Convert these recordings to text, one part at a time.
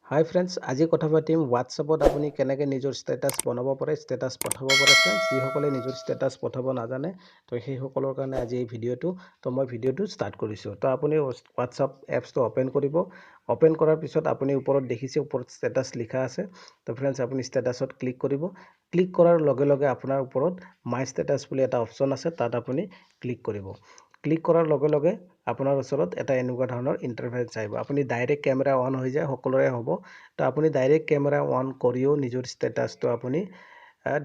হাই friends, আজি কথা পাতিম হোৱাটছএপত আপুনি কেনেকৈ নিজৰ ষ্টেটাছ বনাব পাৰে, ষ্টেটাছ পঠাব পাৰে ফ্ৰেণ্ডছ। যিসকলে নিজৰ ষ্টেটাছ পঠাব নাজানে তো সেইসকলৰ কাৰণে আজি এই ভিডিঅ'টো। তো মই ভিডিঅ'টো ষ্টাৰ্ট কৰিছোঁ। তো আপুনি হোৱাটছএপ এপছটো অ'পেন কৰিব। অ'পেন কৰাৰ পিছত আপুনি ওপৰত দেখিছে, ওপৰত ষ্টেটাছ লিখা আছে। তো ফ্ৰেণ্ডছ, আপুনি ষ্টেটাছত ক্লিক কৰিব। ক্লিক কৰাৰ লগে লগে আপোনাৰ ওপৰত মাই ষ্টেটাছ বুলি এটা অপশ্যন আছে, তাত আপুনি ক্লিক কৰিব। ক্লিক কৰাৰ লগে লগে আপোনাৰ ওচৰত এটা এনেকুৱা ধৰণৰ ইণ্টাৰফেচ আহিব। আপুনি ডাইৰেক্ট কেমেৰা অন হৈ যায়, সকলোৰে হ'ব। তো আপুনি ডাইৰেক্ট কেমেৰা অন কৰিও নিজৰ ষ্টেটাছটো আপুনি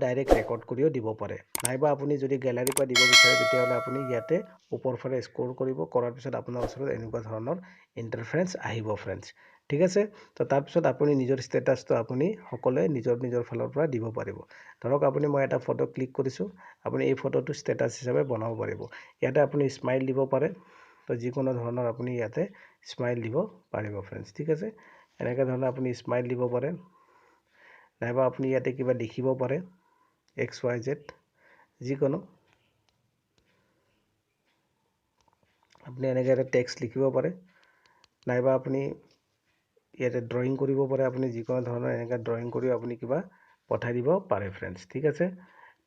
ডাইৰেক্ট ৰেকৰ্ড কৰিও দিব পাৰে। নাইবা আপুনি যদি গেলাৰীৰ পৰা দিব বিচাৰে তেতিয়াহ'লে আপুনি ইয়াতে ওপৰ ফালে স্ক্ৰল কৰিব। কৰাৰ পিছত আপোনাৰ ওচৰত এনেকুৱা ধৰণৰ ইণ্টাৰফেচ আহিব ফ্ৰেণ্ডছ। ঠিক আছে। তো তাৰপিছত আপুনি নিজৰ ষ্টেটাছটো আপুনি সকলোৱে নিজৰ ফালৰ পৰা দিব পাৰিব। ধৰক মই এটা ফটো ক্লিক কৰিছোঁ, আপুনি এই ফটোটো ষ্টেটাছ হিচাপে বনাব পাৰিব। ইয়াতে আপুনি স্মাইল দিব পাৰে। তো যিকোনো ধৰণৰ আপুনি ইয়াতে স্মাইল দিব পাৰিব ফ্ৰেণ্ডছ। ঠিক আছে। এনেকৈ ধৰণে আপুনি স্মাইল দিব পাৰে, নাইবা আপুনি ইয়াতে কিবা লিখিব পাৰে, XYZ যিকোনো। আপুনি এনেকৈ এটা টেক্সট লিখিব পাৰে, নাইবা আপুনি ইয়াতে ড্ৰয়িং কৰিব পাৰে। আপুনি যিকোনো ধৰণৰ এনেকৈ ড্ৰয়িং কৰিও আপুনি কিবা পঠাই দিব পাৰে ফ্ৰেণ্ডছ। ঠিক আছে।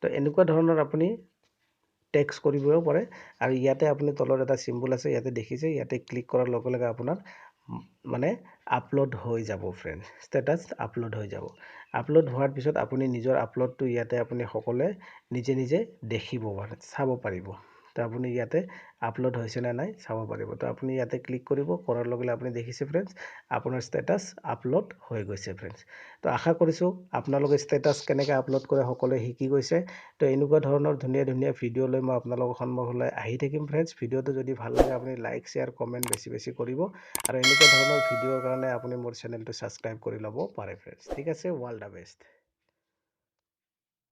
তো এনেকুৱা ধৰণৰ আপুনি টেক্সট কৰিবও পাৰে। আৰু ইয়াতে আপুনি তলত এটা চিম্বল আছে, ইয়াতে দেখিছে, ইয়াতে ক্লিক কৰাৰ লগে লগে আপোনাৰ মানে আপলোড হৈ যাব ফ্ৰেণ্ডছ। ষ্টেটাছ আপলোড হৈ যাব। আপলোড হোৱাৰ পিছত আপুনি নিজৰ আপলোডটো ইয়াতে আপুনি সকলোৱে নিজে নিজে দেখিব পাৰে, চাব পাৰিব। তো আপুনি ইয়াতে আপলোড হৈছে নে নাই চাব পাৰিব। তো আপুনি ইয়াতে ক্লিক কৰিব, কৰাৰ লগে লগে আপুনি দেখিছে ফ্ৰেণ্ডছ, আপোনাৰ ষ্টেটাছ আপলোড হৈ গৈছে ফ্ৰেণ্ডছ। তো আশা কৰিছোঁ আপোনালোকে ষ্টেটাছ কেনেকৈ আপলোড কৰে সকলোৱে শিকি গৈছে। তো এনেকুৱা ধৰণৰ ধুনীয়া ধুনীয়া ভিডিঅ' লৈ মই আপোনালোকৰ সন্মুখলৈ আহি থাকিম ফ্ৰেণ্ডছ। ভিডিঅ'টো যদি ভাল লাগে আপুনি লাইক, শ্বেয়াৰ, কমেণ্ট বেছি কৰিব। আৰু এনেকুৱা ধৰণৰ ভিডিঅ'ৰ কাৰণে আপুনি মোৰ চেনেলটো ছাবস্ক্ৰাইব কৰি ল'ব পাৰে ফ্ৰেণ্ডছ। ঠিক আছে। All the best.